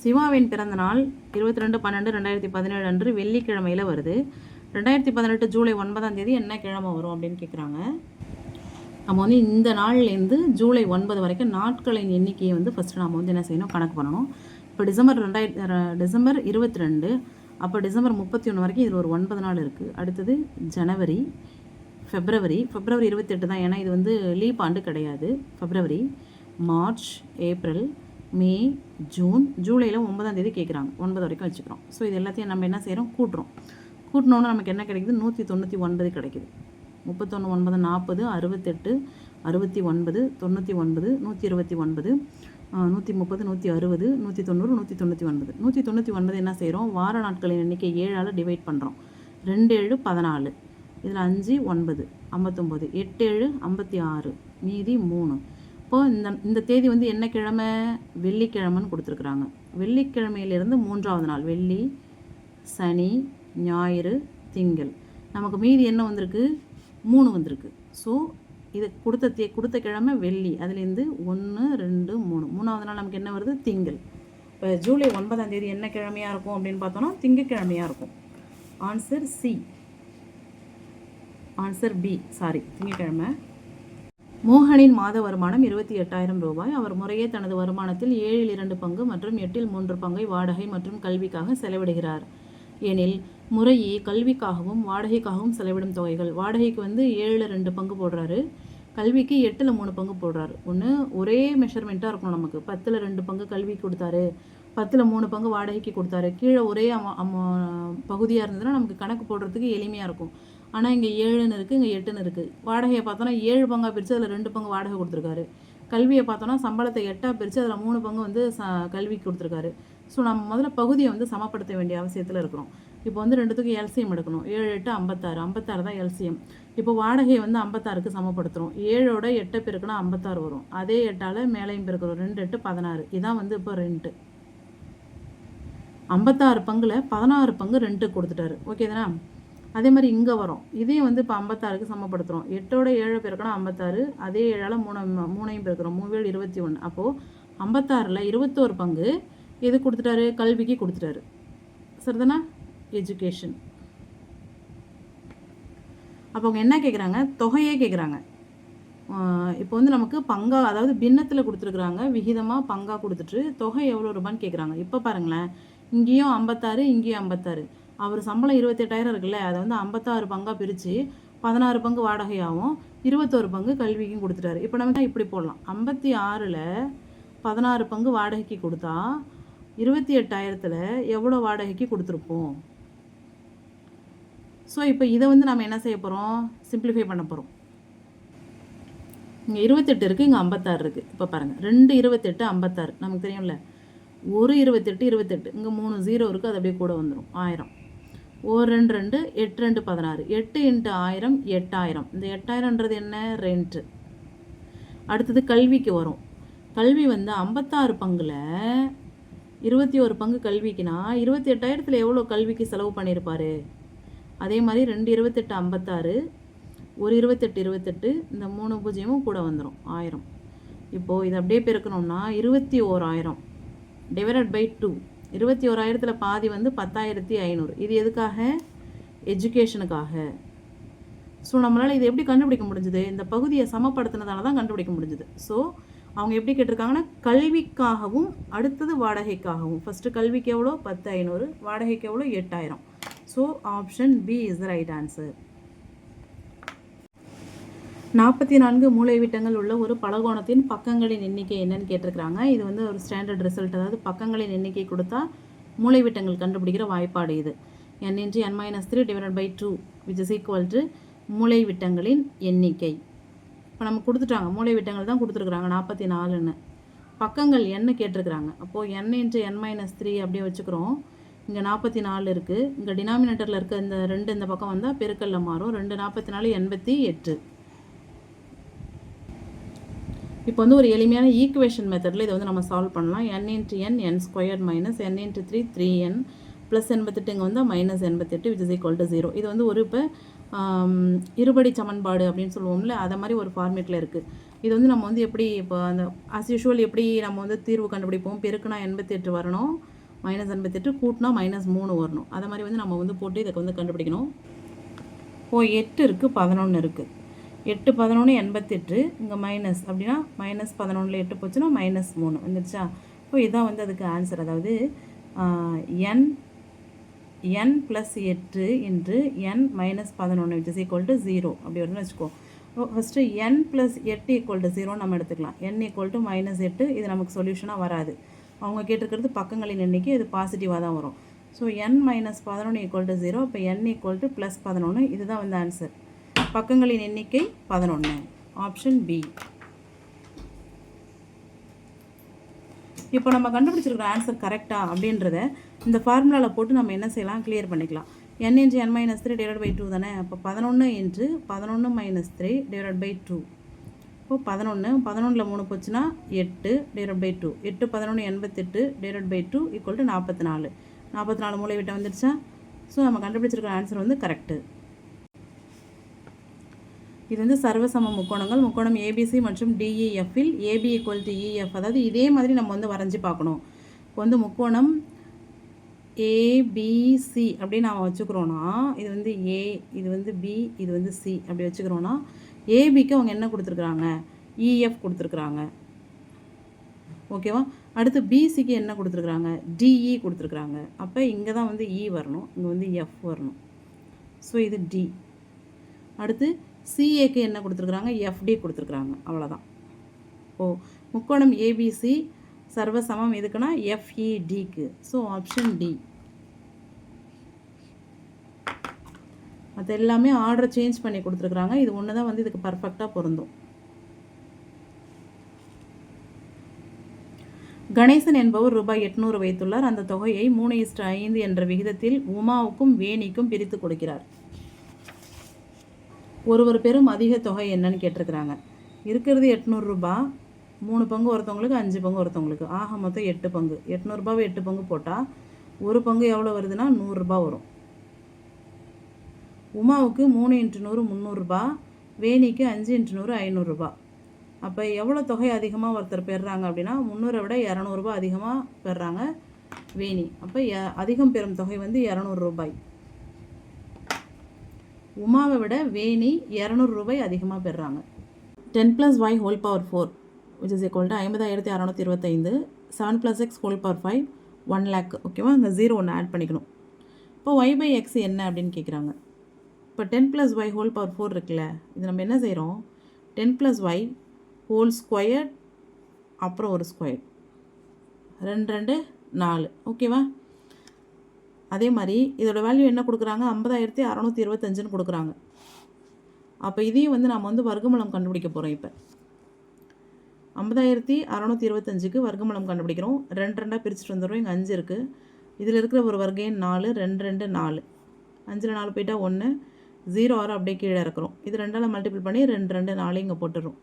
சிவாவின் பிறந்த நாள் 22/12/2017 அன்று வெள்ளிக்கிழமையில் வருது. 2018 ஜூலை 9ஆம் தேதி என்ன கிழமை வரும் அப்படின்னு கேட்குறாங்க. நம்ம வந்து இந்த நாள்லேருந்து ஜூலை 9 வரைக்கும் நாட்களின் எண்ணிக்கையை வந்து ஃபஸ்ட்டு நம்ம வந்து என்ன செய்யணும், கணக்கு பண்ணணும். இப்போ டிசம்பர் 22, அப்போ டிசம்பர் 31 வரைக்கும் இதில் ஒரு 9 நாள் இருக்குது. அடுத்தது ஜனவரி, ஃபெப்ரவரி 28 தான், ஏன்னா இது வந்து லீப் ஆண்டு கிடையாது. ஃபெப்ரவரி, மார்ச், ஏப்ரல், மே, ஜூன், ஜூலையில் 9ஆம் தேதி கேட்குறாங்க. 9 வரைக்கும் வச்சுக்கிறோம். ஸோ இது எல்லாத்தையும் நம்ம என்ன செய்கிறோம், கூட்டுறோம். கூட்டினோன்னா நமக்கு என்ன கிடைக்குது, 199 கிடைக்குது. 31 9 40, 68 69 99 129 130 160 190 199 199 என்ன செய்கிறோம், வார நாட்களின் எண்ணிக்கை 7ஆல் டிவைட் பண்ணுறோம். 2 7 14, இதில் 5 9 59, 8 7 56, மீதி 3. இப்போது இந்த தேதி வந்து என்ன கிழமை, வெள்ளிக்கிழமைன்னு கொடுத்துருக்குறாங்க. வெள்ளிக்கிழமையிலிருந்து 3ஆவது நாள், வெள்ளி, சனி, ஞாயிறு, திங்கள். நமக்கு மீதி என்ன வந்திருக்கு, 3 வந்திருக்கு. ஸோ இது கொடுத்த கிழமை வெள்ளி, அதுலேருந்து 1 2 3, 3ஆவது நாள் நமக்கு என்ன வருது, திங்கள். இப்போ ஜூலை 9ஆம் தேதி என்ன கிழமையாக இருக்கும் அப்படின்னு பார்த்தோன்னா திங்கக்கிழமையாக இருக்கும். Answer C. Answer B, sorry, திங்கக்கிழமை. மோகனின் மாத வருமானம் 28,000 ரூபாய். அவர் முறையே தனது வருமானத்தில் 7இல் 2 பங்கு மற்றும் 8இல் 3 பங்கை வாடகை மற்றும் கல்விக்காக செலவிடுகிறார் எனில் முறையே கல்விக்காகவும் வாடகைக்காகவும் செலவிடும் தொகைகள். வாடகைக்கு வந்து 7இல் 2 பங்கு போடுறாரு, கல்விக்கு 8இல் 3 பங்கு போடுறாரு. ஒன்று ஒரே மெஷர்மெண்ட்டாக இருக்கணும் நமக்கு. 10இல் 2 பங்கு கல்விக்கு கொடுத்தாரு, 10இல் 3 பங்கு வாடகைக்கு கொடுத்தாரு. கீழே ஒரே பகுதியாக இருந்ததுன்னா நமக்கு கணக்கு போடுறதுக்கு எளிமையாக இருக்கும். ஆனால் இங்கே 7ன்னு இருக்குது, இங்கே 8ன்னு இருக்குது. வாடகையை பார்த்தோன்னா 7 பங்காக பிரித்து அதில் 2 பங்கு வாடகை கொடுத்துருக்காரு. கல்வியை பார்த்தோன்னா சம்பளத்தை 8ஆக பிரித்து அதில் 3 பங்கு வந்து கல்விக்கு கொடுத்துருக்காரு. ஸோ நம்ம முதல்ல பகுதியை வந்து சமப்படுத்த வேண்டிய அவசியத்தில் இருக்கிறோம். இப்போ வந்து ரெண்டுத்துக்கும் எல்சிஎம் எடுக்கணும். 7 8 56, 56 தான் எல்சிஎம். இப்போ வாடகையை வந்து 56க்கு சமப்படுத்துகிறோம். 7ஓட 8 பெருக்குனா 56 வரும். அதே 8ஆல் மேலையும் பெருக்கிறோம். 2 8 16. இதான் வந்து இப்போ ரெண்ட்டு. 56 பங்கில் 16 பங்கு ரெண்ட்டுக்கு கொடுத்துட்டாரு. ஓகே தானே? அதே மாதிரி இங்கே வரும். இதையும் வந்து இப்போ 56க்கு சமப்படுத்துகிறோம். 8ஓட 7 பெருக்கணும் 56, அதே 7ஆல் 3ஐயும் பெருக்கிறோம். 3 7 21. அப்போது 56ல் 21 பங்கு எது கொடுத்துட்டாரு, கல்விக்கு கொடுத்துட்டாரு. சரிதானா? எஜுகேஷன். அப்போ அவங்க என்ன கேட்குறாங்க, தொகையே கேட்குறாங்க. இப்போ வந்து நமக்கு பங்கா, அதாவது பின்னத்தில் கொடுத்துருக்குறாங்க, விகிதமாக பங்காக கொடுத்துட்டு தொகை எவ்வளோ ரூபான்னு கேட்குறாங்க. இப்போ பாருங்களேன், இங்கேயும் 56, இங்கேயும் 56. அவர் சம்பளம் 28,000 இருக்குல்ல, அதை வந்து 56 பங்காக பிரித்து 16 பங்கு வாடகையாகவும் 21 பங்கு கல்விக்கும் கொடுத்துட்டாரு. இப்போ நம்ம இப்படி போடலாம். 56ல் 16 பங்கு வாடகைக்கு கொடுத்தா 28,000த்தில் எவ்வளோ வாடகைக்கு கொடுத்துருப்போம். ஸோ இப்போ இதை வந்து நம்ம என்ன செய்ய போகிறோம், சிம்பிளிஃபை பண்ண போகிறோம். இங்கே 28 இருக்குது, இங்கே 56 இருக்குது. இப்போ பாருங்கள், 2 28 56 நமக்கு தெரியும்ல. 1 28 28, இங்கே 3 0 இருக்குது, அது அப்படியே கூட வந்துடும். 1000. 1 2 2 8 2 16. 8 × 1000 8000. இந்த 8000ன்றது என்ன, ரெண்ட்டு. அடுத்தது கல்விக்கு வரும். கல்வி வந்து 56 பங்கில் 21 பங்கு கல்விக்குனா 28,000த்தில் எவ்வளோ கல்விக்கு செலவு பண்ணியிருப்பார். அதே மாதிரி 2 28 56, 1 28 28, இந்த 3 0 கூட வந்துடும் 1000. இப்போது இதை அப்படியே பெருக்கணும்னா 21,000 டிவைடட் பை 2. 21,000த்தில் பாதி வந்து 10,500. இது எதுக்காக, எஜுகேஷனுக்காக. ஸோ நம்மளால் இது எப்படி கண்டுபிடிக்க முடிஞ்சுது, இந்த பகுதியை சமப்படுத்தினதால தான் கண்டுபிடிக்க முடிஞ்சுது. ஸோ அவங்க எப்படி கேட்டிருக்காங்கன்னா, கல்விக்காகவும் அடுத்தது வாடகைக்காகவும். ஃபஸ்ட்டு கல்விக்கு எவ்வளோ, 10,500, வாடகைக்கு எவ்வளோ, 8,000. So option B is the right answer. 44 மூலைவிட்டங்கள் உள்ள ஒரு பலகோணத்தின் பக்கங்களின் எண்ணிக்கை என்னன்னு கேட்டிருக்கிறாங்க. இது வந்து ஒரு ஸ்டாண்டர்ட் ரிசல்ட், அதாவது பக்கங்களின் எண்ணிக்கை கொடுத்தா மூலைவிட்டங்கள் கண்டுபிடிக்கிற வாய்ப்பாடு இது. n × n - 3 divided by 2 which is equal to மூலைவிட்டங்களின் எண்ணிக்கை. இப்போ நம்ம கொடுத்துட்டாங்க, மூலைவிட்டங்கள் தான் கொடுத்துருக்குறாங்க 44ன்னு. பக்கங்கள் என்ன கேட்டிருக்கிறாங்க. அப்போது n × n - 3 அப்படியே வச்சுக்கிறோம். இங்கே 44 இருக்குது. இங்கே டினாமினேட்டரில் இருக்க இந்த 2 இந்த பக்கம் வந்தால் பெருக்கல்ல மாறும். 2 44 88. இப்போ வந்து ஒரு எளிமையான ஈக்குவேஷன் மெத்தடில் இதை வந்து நம்ம சால்வ் பண்ணலாம். n × n n² minus n × 3 3n plus 88 இங்கே வந்து minus 88 which is equal to 0. இது வந்து ஒரு இப்போ இருபடி சமன்பாடு அப்படின்னு சொல்லுவோம்ல, அதை மாதிரி ஒரு ஃபார்மேட்டில் இருக்குது. இது வந்து நம்ம வந்து எப்படி, இப்போ அந்த ஆஸ் யூஷுவல் எப்படி நம்ம வந்து தீர்வு கண்டுபிடிப்போம், பெருக்குனா 88 வரணும், மைனஸ் 88, கூட்டினா -3 வரணும். அதை மாதிரி வந்து நம்ம வந்து போட்டு இதை வந்து கண்டுபிடிக்கணும். 8 இருக்குது, 11 இருக்குது. 8 11 88, இங்கே மைனஸ் அப்படின்னா -11ல் 8 போச்சுன்னா -3 வந்துடுச்சா. இப்போ இதுதான் வந்து அதுக்கு ஆன்சர். அதாவது n n + 8 into n - 11 which is equal to 0 அப்படி வருதுன்னு வச்சுக்கோ. ஃபஸ்ட்டு n + 8 equal to 0 நம்ம எடுத்துக்கலாம். n equal to -8 இது நமக்கு சொல்யூஷனாக வராது. அவங்க கேட்டிருக்கிறது பக்கங்களின் எண்ணிக்கை, இது பாசிட்டிவாக தான் வரும். So n - 11 equal to 0. இப்போ n equal to +11 இதுதான் வந்து ஆன்சர். பக்கங்களின் எண்ணிக்கை 11. Option B. இப்போ நம்ம கண்டுபிடிச்சிருக்கிற ஆன்சர் கரெக்டாக அப்படின்றத இந்த ஃபார்முலாவில் போட்டு நம்ம என்ன செய்யலாம், கிளியர் பண்ணிக்கலாம். n × n - 3 / 2 தானே. அப்போ 11 × 11 - 3 / 2. இப்போ 11 11ல் 3 போச்சுன்னா 8 / 2. 8 11 88 / 2 = 44. 44 மூலை விட்ட வந்துடுச்சா. ஸோ நம்ம கண்டுபிடிச்சிருக்கிற ஆன்சர் வந்து கரெக்டு. இது வந்து சர்வசம முக்கோணங்கள். முக்கோணம் ஏபிசி மற்றும் டிஇஎஃப்பில் ஏபி = இஎஃப், அதாவது இதே மாதிரி நம்ம வந்து வரைஞ்சி பார்க்கணும். இப்போ வந்து முக்கோணம் ஏபிசி அப்படின்னு நாம் வச்சுக்கிறோன்னா, இது வந்து ஏ, இது வந்து பி, இது வந்து சி அப்படி வச்சுக்கிறோன்னா, ஏபிக்கு அவங்க என்ன கொடுத்துருக்குறாங்க, இஎஃப் கொடுத்துருக்குறாங்க. ஓகேவா. அடுத்து பிசிக்கு என்ன கொடுத்துருக்குறாங்க, டிஇ கொடுத்துருக்குறாங்க. அப்போ இங்கே தான் வந்து இ வரணும், இங்கே வந்து எஃப் வரணும். ஸோ இது டி. அடுத்து சிஏக்கு என்ன கொடுத்துருக்குறாங்க, எஃப்டி கொடுத்துருக்குறாங்க. அவ்வளோதான். முக்கோணம் ஏபிசி சர்வசமம் எதுக்குன்னா எஃப்இடிக்கு. So option D. அது எல்லாமே ஆர்டரை சேஞ்ச் பண்ணி கொடுத்துருக்குறாங்க. இது ஒன்று தான் வந்து இதுக்கு பர்ஃபெக்டாக பொருந்தும். கணேசன் என்பவர் ரூபாய் 800 வைத்துள்ளார். அந்த தொகையை 3:5 என்ற விகிதத்தில் உமாவுக்கும் வேணிக்கும் பிரித்து கொடுக்கிறார். ஒருவர் பெரும் அதிக தொகை என்னன்னு கேட்டிருக்கிறாங்க. இருக்கிறது 800 ரூபாய். 3 பங்கு ஒருத்தவங்களுக்கு, 5 பங்கு ஒருத்தவங்களுக்கு, ஆக மொத்தம் 8 பங்கு. 800 ரூபாவை 8 பங்கு போட்டால் ஒரு பங்கு எவ்வளோ வருதுன்னா 100 ரூபாய் வரும். உமாவுக்கு 3 × 100 300 ரூபாய், வேணிக்கு 5 × 100 500 ரூபாய். அப்போ எவ்வளோ தொகை அதிகமாக ஒருத்தர் பெறுறாங்க அப்படின்னா 300 விட 200 ரூபாய் அதிகமாக பெறுறாங்க வேணி. அப்போ அதிகம் பெறும் தொகை வந்து 200 ரூபாய். உமாவை விட வேணி 200 ரூபாய் அதிகமாக பெறுறாங்க. 10 + y whole power 4 which is equal to 50,625. 7 + x whole power 5 1 lakh. ஓகேவா. அங்கே 0 ஒன்று ஆட் பண்ணிக்கணும். இப்போ y/x என்ன அப்படின்னு கேட்குறாங்க. இப்போ 10 + y whole power 4 இருக்குல்ல, இது நம்ம என்ன செய்கிறோம், 10 + y whole squared அப்புறம் ஒரு ஸ்கொயர், 2 2 4. ஓகேவா. அதே மாதிரி இதோட வேல்யூ என்ன கொடுக்குறாங்க, 50,625ன்னு கொடுக்குறாங்க. அப்போ இதையும் வந்து நம்ம வந்து வர்க்கமூலம் கண்டுபிடிக்க போகிறோம். இப்போ 50,625க்கு வர்க்கமூலம் கண்டுபிடிக்கிறோம். 2 2 பிரிச்சுட்டு வந்துடுறோம். இங்கே 5 இருக்குது. இதில் இருக்கிற ஒரு வர்க்க எண் 4, 2 2 4. 5ல் 4 போயிட்டா 1, 0 6 அப்படியே கீழே இருக்கிறோம். இது 2ஆல் மல்டிபிள் பண்ணி 2 2 4 இங்கே போட்டுடுறோம்.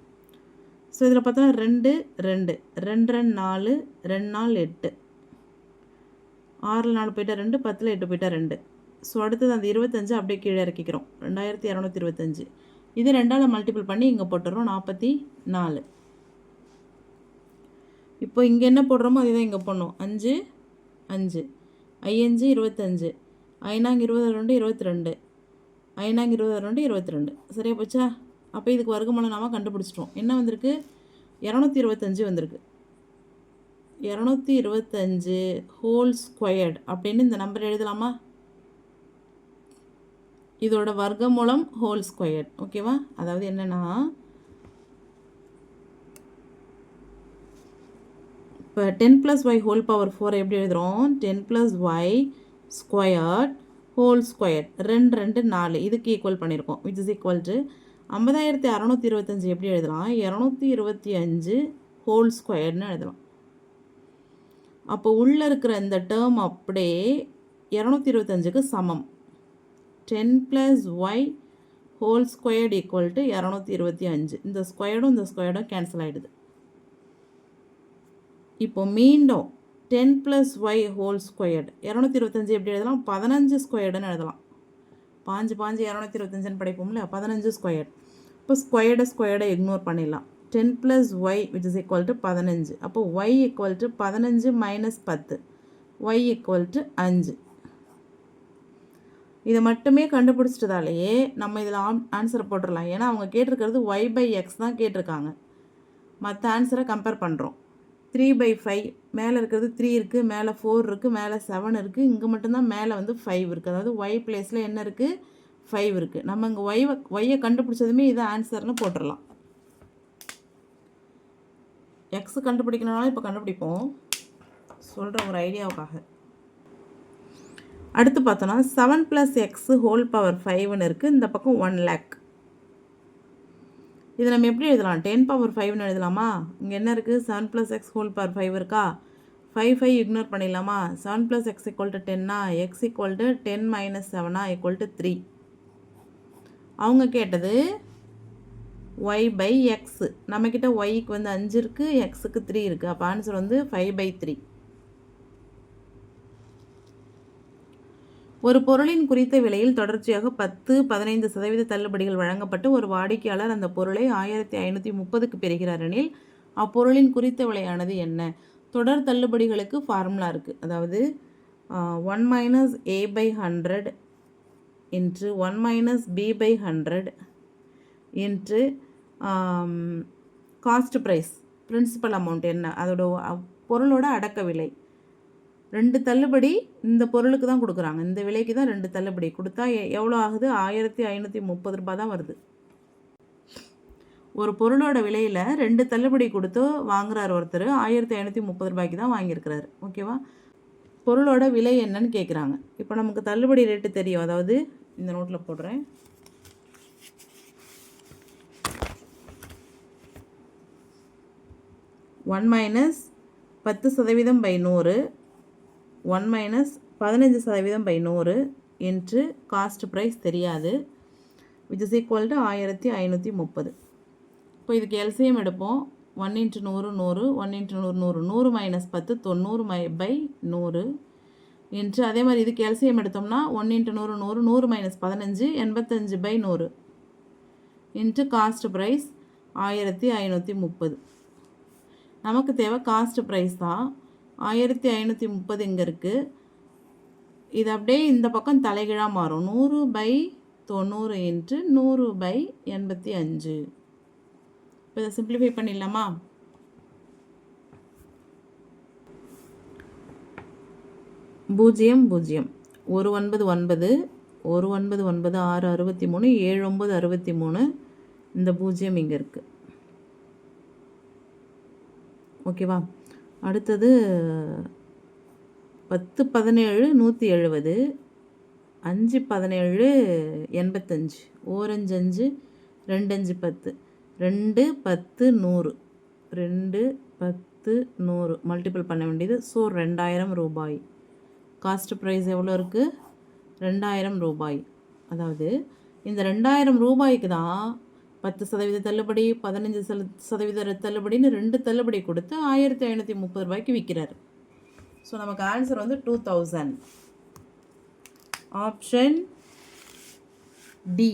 ஸோ இதில் பார்த்தோன்னா 2 2 2 2 4 2 4 8, 6ல் 4 போயிட்டா 2, 10ல் 8 போயிட்டா 2. ஸோ அடுத்தது அந்த 25 அப்படியே கீழே இறக்கிக்கிறோம். 2225. இது 2ஆல் மல்டிபிள் பண்ணி இங்கே போட்டுடுறோம். 44. இப்போ இங்கே என்ன போடுறோமோ அதுதான் இங்கே போடணும். 5 5 5 25, 5 22 22, 5 22 22. சரியா போச்சா. அப்போ இதுக்கு வர்க்கமூலம் நாம கண்டுபிடிச்சிட்டோம். என்ன வந்திருக்கு, 225 வந்திருக்கு. 225 ஹோல் ஸ்கொயர்டு அப்படின்னு இந்த நம்பர் எழுதலாமா. இதோட வர்க்கமூலம் ஹோல் ஸ்கொயர்டு. ஓகேவா. அதாவது என்னென்னா, இப்போ 10 + y whole power 4 எப்படி எழுதுகிறோம், 10 + y squared whole squared 2 2 4 இதுக்கு ஈக்குவல் பண்ணியிருக்கோம். which is equal to 50,625 எப்படி எழுதலாம், 225 ஹோல் ஸ்கொயர்னு எழுதலாம். அப்போ உள்ளே இருக்கிற இந்த டேர்ம் அப்படியே 225க்கு சமம். 10 + y whole squared equal to 225. இந்த ஸ்கொயர்டும் இந்த ஸ்கொயர்டும் கேன்சல் ஆகிடுது. இப்போ மீண்டும் 10 + y ஹோல் ஸ்கொயர்டு 225 எப்படி எழுதலாம், 15 ஸ்கொயர்டுன்னு எழுதலாம். 5 5 225ன்னு படிப்போம்ல, 15 ஸ்கொயர். இப்போ ஸ்கொயர்டை இக்னோர் பண்ணிடலாம். 10 + y which is equal to 15. அப்போ y equal to 15 - 10, y equal to 5. இதை மட்டுமே கண்டுபிடிச்சிட்டதாலேயே நம்ம இதில் ஆன்சரை போட்டுடலாம். ஏன்னா அவங்க கேட்டிருக்கிறது y/x தான் கேட்டிருக்காங்க. மற்ற ஆன்சரை கம்பேர் பண்ணுறோம். 3/5 மேலே இருக்கிறது 3 இருக்குது, மேலே 4 இருக்குது, மேலே 7 இருக்குது. இங்கே மட்டும்தான் மேலே வந்து 5 இருக்குது. அதாவது y பிளேஸில் என்ன இருக்குது? 5 இருக்குது. நம்ம இங்கே ஒய்யை கண்டுபிடிச்சதுமே இதை ஆன்சர்னு போட்டுடலாம். எக்ஸ் கண்டுபிடிக்கணும்னாலும் இப்போ கண்டுபிடிப்போம், சொல்கிற ஒரு ஐடியாவுக்காக. அடுத்து பார்த்தோன்னா 7 + x ஹோல் பவர் 5ன்னு இருக்குது. இந்த பக்கம் 1 lakh. இதை நம்ம எப்படி எழுதலாம்? 10^5ன்னு எழுதலாமா? இங்கே என்ன இருக்குது? 7 + x ஹோல் பவர் 5 இருக்கா? 5 இக்னோர் பண்ணிடலாமா? 7 + x = 10னா x = 10 - 7 = 3. அவங்க கேட்டது y/x. நம்மக்கிட்ட yக்கு வந்து 5 இருக்குது, xக்கு 3 இருக்குது. அப்போ ஆன்சர் வந்து 5/3. ஒரு பொருளின் குறித்த விலையில் தொடர்ச்சியாக 10-15% தள்ளுபடிகள் வழங்கப்பட்டு ஒரு வாடிக்கையாளர் அந்த பொருளை 1530க்கு பெறுகிறார் எனில் அப்பொருளின் குறித்த விலையானது என்ன? தொடர் தள்ளுபடிகளுக்கு ஃபார்முலா இருக்குது. அதாவது 1 - a/100 into 1 - b/100 into cost price, principal amount என்ன, அதோட பொருளோட அடக்க விலை. 2 தள்ளுபடி இந்த பொருளுக்கு தான் கொடுக்குறாங்க. இந்த விலைக்கு தான் 2 தள்ளுபடி கொடுத்தா எவ்வளோ ஆகுது? 1530 ரூபா தான் வருது. ஒரு பொருளோட விலையில் 2 தள்ளுபடி கொடுத்து வாங்குறார் ஒருத்தர், 1530 ரூபாய்க்கு தான் வாங்கியிருக்கிறாரு. ஓகேவா? பொருளோட விலை என்னன்னு கேட்குறாங்க. இப்போ நமக்கு தள்ளுபடி ரேட்டு தெரியும். அதாவது இந்த நோட்டில் போடுறேன். 1 - 10%/100 1 - 15%/100 இன்ட்டு காஸ்ட் ப்ரைஸ் தெரியாது, which is equal to 1530. இப்போ இதுக்கு எல்சிஎம் எடுப்போம். 1 × 100 100, 1 × 100 100, 100 - 10 90/100 இன்ட்டு அதே மாதிரி இதுக்கு எல்சிஎம் எடுத்தோம்னா 1 × 100 100, 100 - 15 85/100 இன்ட்டு காஸ்ட் ப்ரைஸ் 1530. நமக்கு தேவை காஸ்ட் ப்ரைஸ் தான். 1530 இங்கே இருக்குது. இது அப்படியே இந்த பக்கம் தலைகீழாக மாறும். 100/90 இன்ட்டு 100/85. இப்போ இதை சிம்பிளிஃபை பண்ணிடலாமா? பூஜ்ஜியம் பூஜ்ஜியம் 199 199 6 63 7 9 63. இந்த பூஜ்ஜியம் இங்கே இருக்குது. ஓகேவா? அடுத்தது 10 17 170, 5 17 85, 1 5 5 2 5 10, 2 10 100, 2 10 100 மல்டிபிள் பண்ண வேண்டியது. ஸோ 2000 ரூபாய். காஸ்ட் ப்ரைஸ் எவ்வளோ இருக்குது? 2000 ரூபாய். அதாவது இந்த 2000 ரூபாய்க்கு தான் 10% தள்ளுபடி, 15% தள்ளுபடின்னு 2 தள்ளுபடி கொடுத்து 1530 ரூபாய்க்கு விற்கிறாரு. ஸோ நமக்கு ஆன்சர் வந்து 2000. Option D.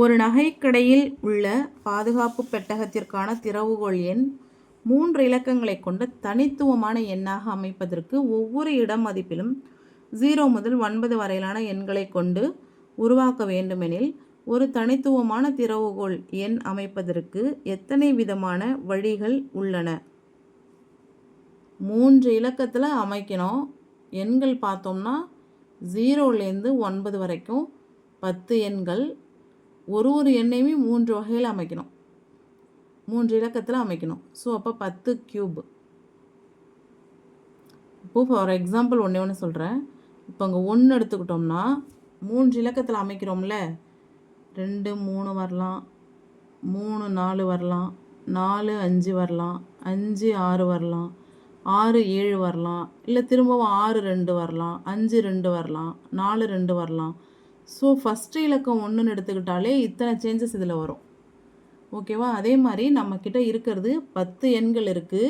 ஒரு நகைக்கடையில் உள்ள பாதுகாப்பு பெட்டகத்திற்கான திறவுகோல் எண் 3 இலக்கங்களை கொண்ட தனித்துவமான எண்ணாக அமைப்பதற்கு ஒவ்வொரு இடம் மதிப்பிலும் 0 முதல் 9 வரையிலான எண்களை கொண்டு உருவாக்க வேண்டுமெனில் ஒரு தனித்துவமான திறவுகோல் எண் அமைப்பதற்கு எத்தனை விதமான வழிகள் உள்ளன? 3 இலக்கத்தில் அமைக்கணும். எண்கள் பார்த்தோம்னா 0லேருந்து 9 வரைக்கும் 10 எண்கள். ஒரு எண்ணையுமே 3 வகையில் அமைக்கணும். 3 இலக்கத்தில் அமைக்கணும். ஸோ அப்போ 10 கியூப். இப்போது ஃபார் எக்ஸாம்பிள் ஒன்று சொல்கிறேன். இப்போ அங்கே 1 எடுத்துக்கிட்டோம்னா 3 இலக்கத்தில் அமைக்கிறோம்ல, 2 3 வரலாம், 3 4 வரலாம், 4 5 வரலாம், 5 6 வரலாம், 6 7 வரலாம், இல்லை திரும்பவும் 6 2 வரலாம், 5 2 வரலாம், 4 2 வரலாம். ஸோ ஃபஸ்ட்டு இலக்கம் 1ன்னு எடுத்துக்கிட்டாலே இத்தனை சேஞ்சஸ் இதில் வரும். ஓகேவா? அதே மாதிரி நம்மக்கிட்ட இருக்கிறது 10 எண்கள் இருக்குது.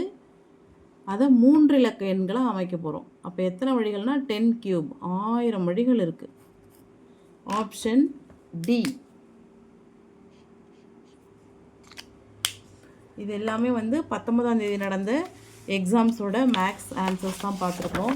அதை 3 இலக்க எண்களாக அமைக்க போகிறோம். அப்போ எத்தனை வழிகள்னால் 10 கியூப், 1000 வழிகள் இருக்குது. Option D. இது எல்லாமே வந்து 19ஆம் தேதி நடந்த எக்ஸாம்ஸோட மேக்ஸ் ஆன்சர்ஸ் தான் பார்த்துருக்கோம்.